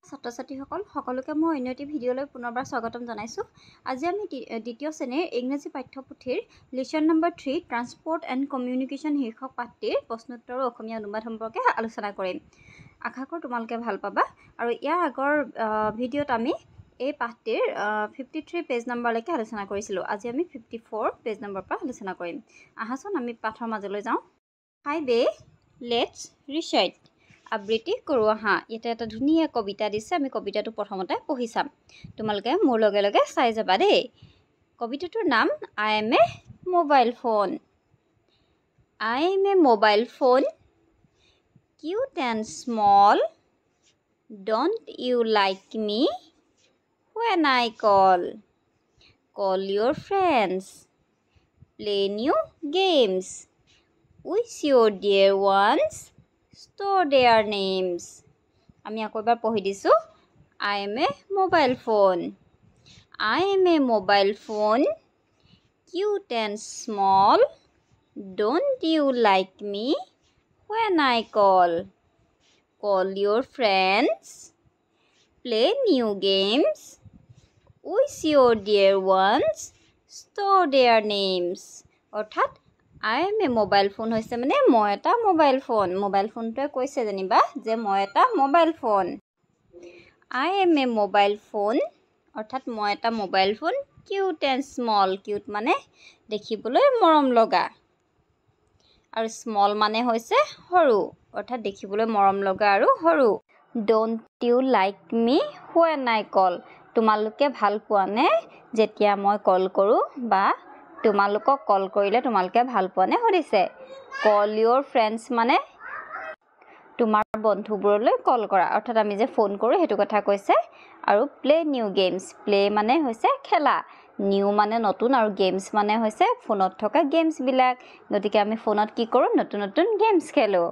ছাত্ৰ-ছাত্ৰীসকল সকলোকে মই অন্য এটি ভিডিঅ'লৈ পুনৰবাৰ স্বাগতম জনাইছোঁ। আজি আমি দ্বিতীয় শ্ৰেণীৰ ইংৰাজী পাঠ্যপুথিৰ lesson number 3 transport and communication শীৰ্ষক পাঠটিৰ প্ৰশ্নোত্তৰ আৰু অসমীয়া অনুবাদ সম্পৰ্কে আলোচনা কৰিম। আশা কৰোঁ তোমালোকে ভাল পাবা। আৰু ইয়াৰ আগৰ ভিডিঅ'ত আমি এই পাঠটিৰ 53 পেজ নম্বৰলৈকে আলোচনা কৰিছিলোঁ। আজি আমি 54 পেজ নম্বৰৰ পৰা আলোচনা কৰিম। আহাচোন আমি পাঠৰ মাজলৈ যাওঁ। হাই বে লেটছ ৰিচাইট। আবৃত্তি কৰোঁ আহা। ইয়াতে এটা ধুনীয়া কবিতা দিছে, আমি কবিতাটো প্ৰথমতে পঢ়ি চাম। তোমালোকে মোৰ লগে লগে চাই যাবা দেই। কবিতাটোৰ নাম I am a mobile phone. I am a mobile phone, cute and small, don't you like me when I call your friends, play new games, with your dear ones, store their names. আমি আকৌ এবাৰ পঢ়ি দিছোঁ। I am a mobile phone. I am a mobile phone, cute and small, don't you like me when I call your friends, play new games, with your dear ones, store their names. অৰ্থাৎ I am a mobile phone হৈছে মানে মই এটা mobile phone. Mobile ফোনটোৱে কৈছে যেনিবা যে মই এটা mobile phone. I am a mobile phone অৰ্থাৎ মই এটা mobile phone. Cute and small, cute মানে দেখিবলৈ মৰম লগা, আৰু স্মল মানে হৈছে সৰু, অৰ্থাৎ দেখিবলৈ মৰম লগা আৰু সৰু। Don't you like me when I call? তোমালোকে ভাল পোৱা নে যেতিয়া মই কল কৰোঁ, বা তোমালোকক কল কৰিলে তোমালোকে ভাল পোৱা নে সুধিছে। Call your friends মানে তোমাৰ বন্ধুবোৰলৈ কল কৰা, অৰ্থাৎ আমি যে ফোন কৰোঁ সেইটো কথা কৈছে। আৰু প্লে নিউ গেমছ, প্লে মানে হৈছে খেলা, নিউ মানে নতুন, আৰু গেমছ মানে হৈছে ফোনত থকা গেমছবিলাক। গতিকে আমি ফোনত কি কৰোঁ, নতুন নতুন গেমছ খেলোঁ।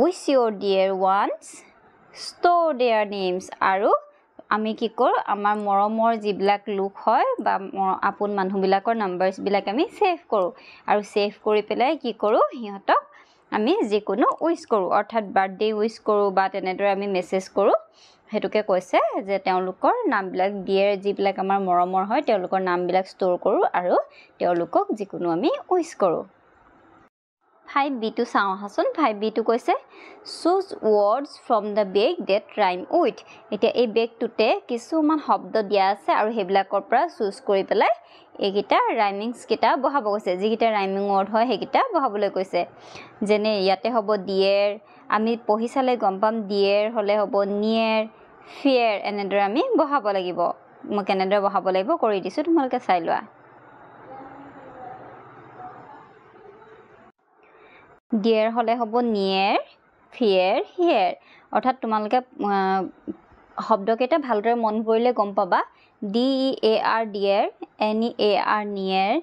With your dear ones, store their names, আৰু আমি কি কৰোঁ, আমাৰ মৰমৰ যিবিলাক লোক হয় বা আপোন মানুহবিলাকৰ নাম্বাৰ্ছবিলাক আমি ছেভ কৰোঁ, আৰু ছেভ কৰি পেলাই কি কৰোঁ, সিহঁতক আমি যিকোনো উইচ কৰোঁ, অৰ্থাৎ বাৰ্থডে উইচ কৰোঁ বা তেনেদৰে আমি মেছেজ কৰোঁ। সেইটোকে কৈছে যে তেওঁলোকৰ নামবিলাক যিবিলাক আমাৰ মৰমৰ হয় তেওঁলোকৰ নামবিলাক ষ্ট'ৰ কৰোঁ আৰু তেওঁলোকক যিকোনো আমি উইচ কৰোঁ। 5B টো চাওঁ আহাচোন। 5B টো কৈছে choose words from the bag that rhyme with. এতিয়া এই বেগটোতে কিছুমান শব্দ দিয়া আছে আৰু সেইবিলাকৰ পৰা চুজ কৰি পেলাই এইকেইটা ৰাইমিংছকেইটা বহাব কৈছে। যিকেইটা ৰাইমিং ৱৰ্ড হয় সেইকেইটা বহাবলৈ কৈছে। যেনে ইয়াতে হ'ব ডিয়েৰ, আমি পঢ়ি চালে গম পাম ডিয়েৰ হ'লে হ'ব নিয়েৰ, ফিয়েৰ, এনেদৰে আমি বহাব লাগিব। মই কেনেদৰে বহাব লাগিব কৰি দিছোঁ, তোমালোকে চাই লোৱা। ডিয়েৰ হ'লে হ'ব নিয়েৰ, ফিয়েৰ, হিয়েৰ, অৰ্থাৎ তোমালোকে শব্দকেইটা ভালদৰে মন কৰিলে গম পাবা। DEAR dear, NEAR near,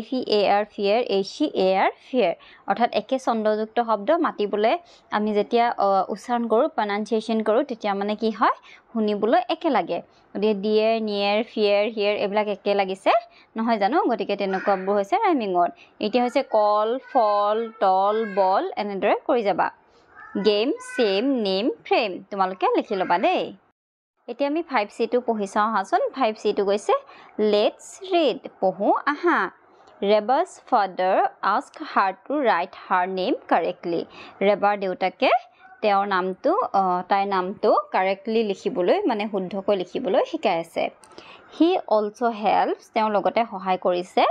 FEAR fear, HEAR fear, অৰ্থাৎ একে ছন্দযুক্ত শব্দ মাতিবলৈ আমি যেতিয়া উচ্চাৰণ কৰোঁ, প্ৰনাউন্সিয়েশ্যন কৰোঁ, তেতিয়া মানে কি হয়, শুনিবলৈ একে লাগে। গতিকে ডিয়েৰ, নিয়েৰ, ফিয়েৰ, হিয়েৰ এইবিলাক একে লাগিছে নহয় জানো। গতিকে তেনেকুৱাবোৰ হৈছে ৰাইমিং ৱৰ্ড। এতিয়া হৈছে কল, ফল, টল, বল, এনেদৰে কৰি যাবা। গেম, চেম, নেম, ফ্ৰেম, তোমালোকে লিখি ল'বা দেই। এতিয়া আমি 5C টো পঢ়ি চাওঁ আহাচোন। 5C টো কৈছে লেটছ ৰিড, পঢ়োঁ আহা। Reba's father ask her to write her name correctly. ৰেবাৰ দেউতাকে তাইৰ নামটো কাৰেক্টলি লিখিবলৈ, মানে শুদ্ধকৈ লিখিবলৈ শিকাই আছে। হি অলছ' হেল্পছ, তেওঁ লগতে সহায় কৰিছে,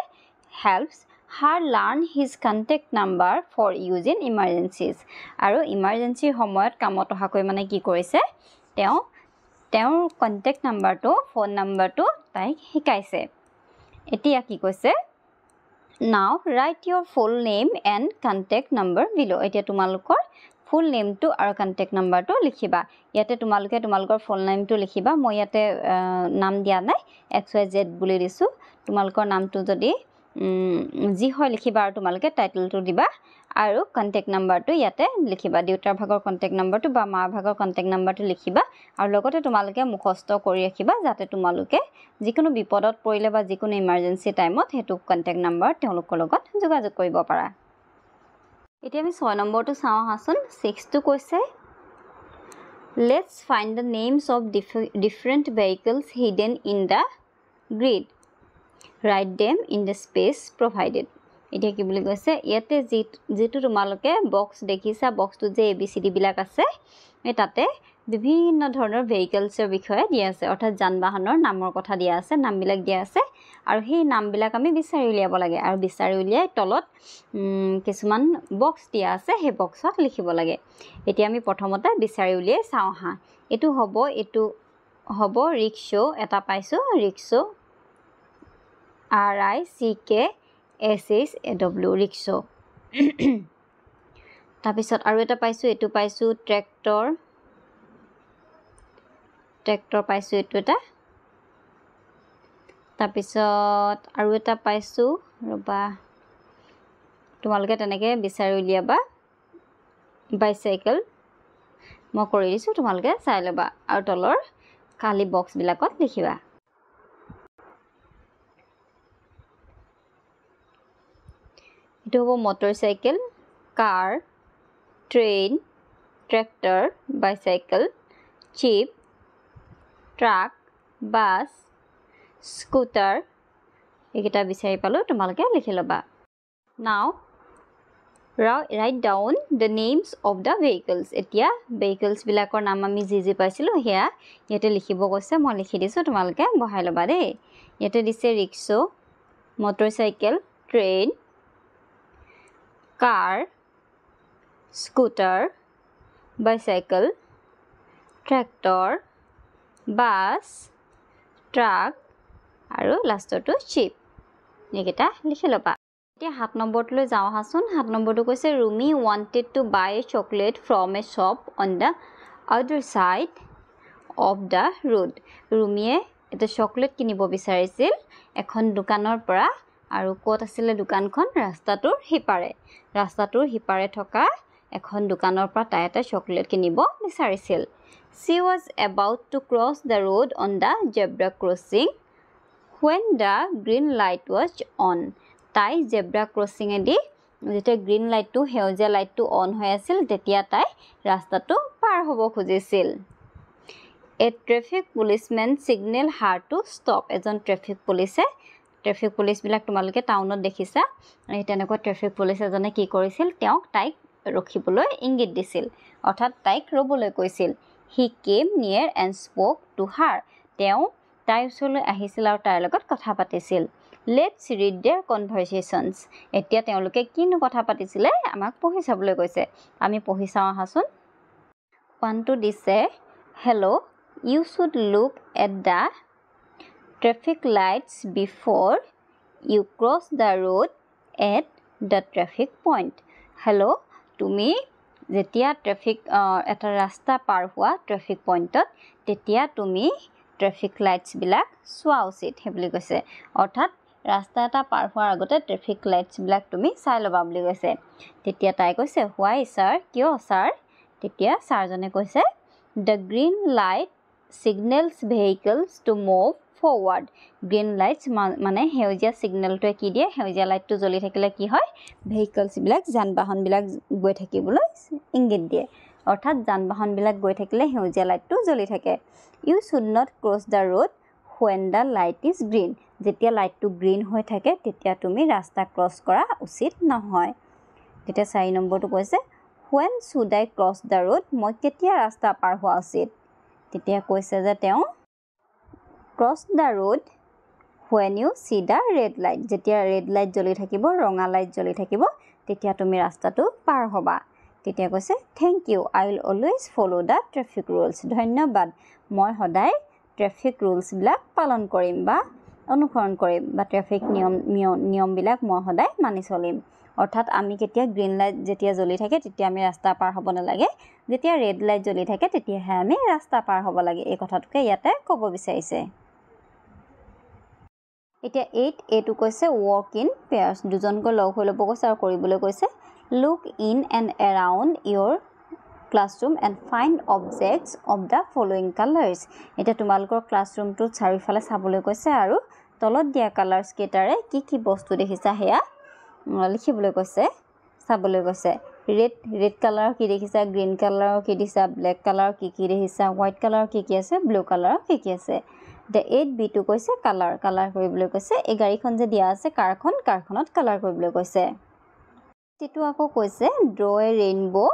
helps her learn his contact number for use in emergencies, আৰু ইমাৰ্জেঞ্চিৰ সময়ত কামত অহাকৈ মানে কি কৰিছে, তেওঁৰ কণ্টেক্ট নাম্বাৰটো, ফোন নাম্বাৰটো তাইক শিকাইছে। এতিয়া কি কৈছে, now write your full name and contact number বিল'। এতিয়া তোমালোকৰ ফুল নেমটো আৰু কণ্টেক্ট নাম্বাৰটো লিখিবা। ইয়াতে তোমালোকে তোমালোকৰ ফুল নেমটো লিখিবা। মই ইয়াতে নাম দিয়া নাই, XYZ বুলি দিছোঁ। তোমালোকৰ নামটো যদি যি হয় লিখিবা, আৰু তোমালোকে টাইটেলটো দিবা, আৰু কণ্টেক্ট নাম্বাৰটো ইয়াতে লিখিবা। দেউতাৰ ভাগৰ কণ্টেক্ট নাম্বাৰটো বা মাৰ ভাগৰ কণ্টেক্ট নাম্বাৰটো লিখিবা, আৰু লগতে তোমালোকে মুখস্থ কৰি ৰাখিবা, যাতে তোমালোকে যিকোনো বিপদত পৰিলে বা যিকোনো ইমাৰ্জেঞ্চি টাইমত সেইটো কণ্টেক্ট নাম্বাৰ তেওঁলোকৰ লগত যোগাযোগ কৰিব পাৰা। এতিয়া আমি 6 নম্বৰটো চাওঁ আহাচোন। 6 টো কৈছে Let's find the names of different vehicles hidden in the grid. Write them in the space provided. এতিয়া কি বুলি কৈছে ইয়াতে যেটো তোমালোকে বক্স দেখিছা বক্সটো যে ABCD বিলাক আছে এই তাতে বিভিন্ন ধৰণৰ ভেহিকলছৰ বিষয়ে দিয়া আছে অৰ্থাৎ যান-বাহনৰ নামৰ কথা দিয়া আছে নামবিলাক দিয়া আছে আৰু সেই নামবিলাক আমি বিচাৰি উলিয়াব লাগে আৰু বিচাৰি উলিয়াই তলত কিছুমান বক্স দিয়া আছে সেই বক্সত লিখিব লাগে এতিয়া আমি প্ৰথমতে বিচাৰি উলিয়াই চাওঁ হা এটো হ'ব ৰিক্সা এটা পাইছো ৰিক্সা RICKSHAW ৰিক্সা তাৰপিছত আৰু এটা পাইছো এটো পাইছো ট্ৰেক্টৰ পাইছো এটো এটা তাৰপিছত আৰু এটা পাইছো ৰবা তোমালোকে তেনেকে বিচাৰি উলিয়াবা বাইসাইকেল মই কৰি দিছো তোমালোকে চাই লবা আৰু তলৰ খালি বক্স বিলাকত লিখিবা এটো হ'ব motorcycle car train tractor bicycle jeep truck bus scooter এইকেইটা বিচাৰি পালো তোমালোকে লিখি লবা now write down the names of the vehicles এতিয়া vehicles বিলাকৰ নাম আমি যি পাইছিলো হেয়া ইয়াতে লিখিব কৈছে মই লিখি দিছো তোমালোকে বহাই লবা দেই ইয়াতে দিছে ৰিক্সা মটৰচাইকেল ট্ৰেইন কাৰ স্কুটাৰ বাইসাইকেল ট্ৰেক্টৰ বাস ট্ৰাক আৰু লাষ্টটো চিপ এইকেইটা লিখি লবা এতিয়া 7 নম্বৰটোলৈ যাওঁ হাচোন 7 নম্বৰটো কৈছে Rumi wanted to buy a chocolate from a shop on the other side of the road Rumiয়ে এটা চকলেট কিনিব বিচাৰিছিল এখন দোকানৰ পৰা আৰু ক'ত আছিল দোকানখন ৰাস্তাটোৰ হিপাৰে থকা এখন দোকানৰ পৰা তাই এটা চকলেট কিনিব বিচাৰিছিল She was about to cross the road on the zebra crossing when the green light was on. তাই zebra crossing এদি যেতিয়া green light টো হেউজীয়া লাইট টো অন হৈ আছিল তেতিয়া তাই ৰাস্তাটো পাৰ হ'ব খুজিছিল A traffic policeman signaled her to stop. এজন ট্ৰাফিক পুলিচ বিলাক তোমালোকে টাউনত দেখিছা এই তেনেকুৱা ট্ৰাফিক পুলিচ এজনে কি কৰিছিল তেওঁক তাইক ৰখিবলৈ ইংগিত দিছিল অৰ্থাৎ তাইক ৰবলৈ কৈছিল He came near and spoke to her. তেওঁ তাইৰ ওচৰলৈ আহিছিল আৰু তাইৰ লগত কথা পাতিছিল Let's read their conversations. এতিয়া তেওঁলোকে কিনো কথা পাতিছিলে আমাক পঢ়ি চাবলৈ কৈছে আমি পঢ়ি চাওঁ আহাচোন ওৱানটো দিছে Hello, you should look at the traffic lights before you cross the road at the traffic point. Hello, তুমি যেতিয়া ট্ৰাফিক এটা ৰাস্তা পাৰ হোৱা ট্ৰাফিক পইণ্টত তেতিয়া তুমি ট্ৰাফিক লাইটছ বিলাক চোৱা উচিত হে বুলি কৈছে অৰ্থাৎ ৰাস্তা এটা পাৰ হোৱাৰ আগতে ট্ৰাফিক লাইটছ বিলাক তুমি চাই লবা বুলি কৈছে তেতিয়া তাই কৈছে why sir কিয় স্যাৰ তেতিয়া স্যাৰজনে কৈছে the green light signals vehicles to move forward green lights মানে হেউজীয়া সিগন্যালটোৱে কি দিয়ে হেউজীয়া লাইটটো জ্বলি থাকিলে কি হয় ভেহিকলছ বিলাক যান-বাহন বিলাক গৈ থাকিবলৈ ইংগিত দিয়ে অৰ্থাৎ যান-বাহন বিলাক গৈ থাকিলে হেউজীয়া লাইটটো জ্বলি থাকে you should not cross the road when the light is green যেতিয়া লাইটটো গ্ৰীন হৈ থাকে তেতিয়া তুমি ৰাস্তা ক্ৰছ কৰা উচিত নহয় তেতিয়া 4 নম্বৰটো কৈছে when should I cross the road মই কেতিয়া ৰাস্তা পাৰ হোৱা উচিত তেতিয়া কৈছে যে তেওঁ cross the road when you see the red light যেতিয়া red light জ্বলি থাকিব ৰঙা লাইট জ্বলি থাকিব তেতিয়া তুমি ৰাস্তাটো পাৰ হ'বা তেতিয়া কৈছে thank you I will always follow the traffic rules ধন্যবাদ মই সদায় ট্ৰাফিক ৰুলছ বিলাক পালন কৰিম বা অনুসৰণ কৰিম বা ট্ৰাফিক নিয়ম বিলাক মই সদায় মানি চলিম অৰ্থাৎ আমি কেতিয়া গ্ৰীন লাইট যেতিয়া জ্বলি থাকে তেতিয়া আমি ৰাস্তা পাৰ হ'ব নালাগে যেতিয়া ৰেড লাইট জ্বলি থাকে তেতিয়াহে আমি ৰাস্তা পাৰ হ'ব লাগে এই কথাটোকে ইয়াতে ক'ব বিচাৰিছে এতিয়া 8 এটো কৈছে walk in pairs দুজনকৈ লগ হৈ ল'ব কৈছে আৰু কৰিবলৈ কৈছে look in and around your classroom and find objects of the following colors এটা তোমালোকৰ ক্লাছৰুমটোত চাৰিফালে চাবলৈ কৈছে আৰু তলত দিয়া কালাৰ্ছ কেটাৰে কি বস্তু দেখিছা হেয়া লিখিবলৈ কৈছে চাবলৈ কৈছে ৰেড কালাৰৰ কি দেখিছা, গ্ৰীণ কালাৰৰ কি দেখিছা, ব্লেক কালাৰৰ কি দেখিছা, হোৱাইট কালাৰৰ কি আছে, ব্লু কালাৰৰ কি আছে। এতিয়া 8B2 কৈছে কালাৰ কৰিবলৈ কৈছে। এই গাড়ীখন যে দিয়া আছে কাৰখনত কালাৰ কৰিবলৈ কৈছে। সেইটো আকৌ কৈছে draw A rainbow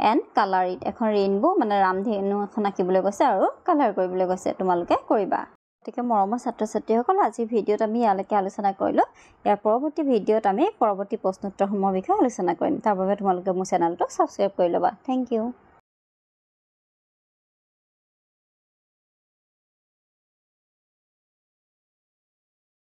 and colour it. এখন ৰেইনবো মানে ৰামধেনু এখন আঁকিবলৈ কৈছে আৰু কালাৰ কৰিবলৈ কৈছে। তোমালোকে কৰিবা। গতিকে মৰমৰ ছাত্ৰ ছাত্ৰীসকল, আজিৰ ভিডিঅ'ত আমি ইয়ালৈকে আলোচনা কৰিলোঁ। ইয়াৰ পৰৱৰ্তী ভিডিঅ'ত আমি পৰৱৰ্তী প্ৰশ্নোত্তৰসমূহৰ বিষয়ে আলোচনা কৰিম। তাৰ বাবে তোমালোকে মোৰ চেনেলটো ছাবস্ক্ৰাইব কৰি ল'বা। Thank U.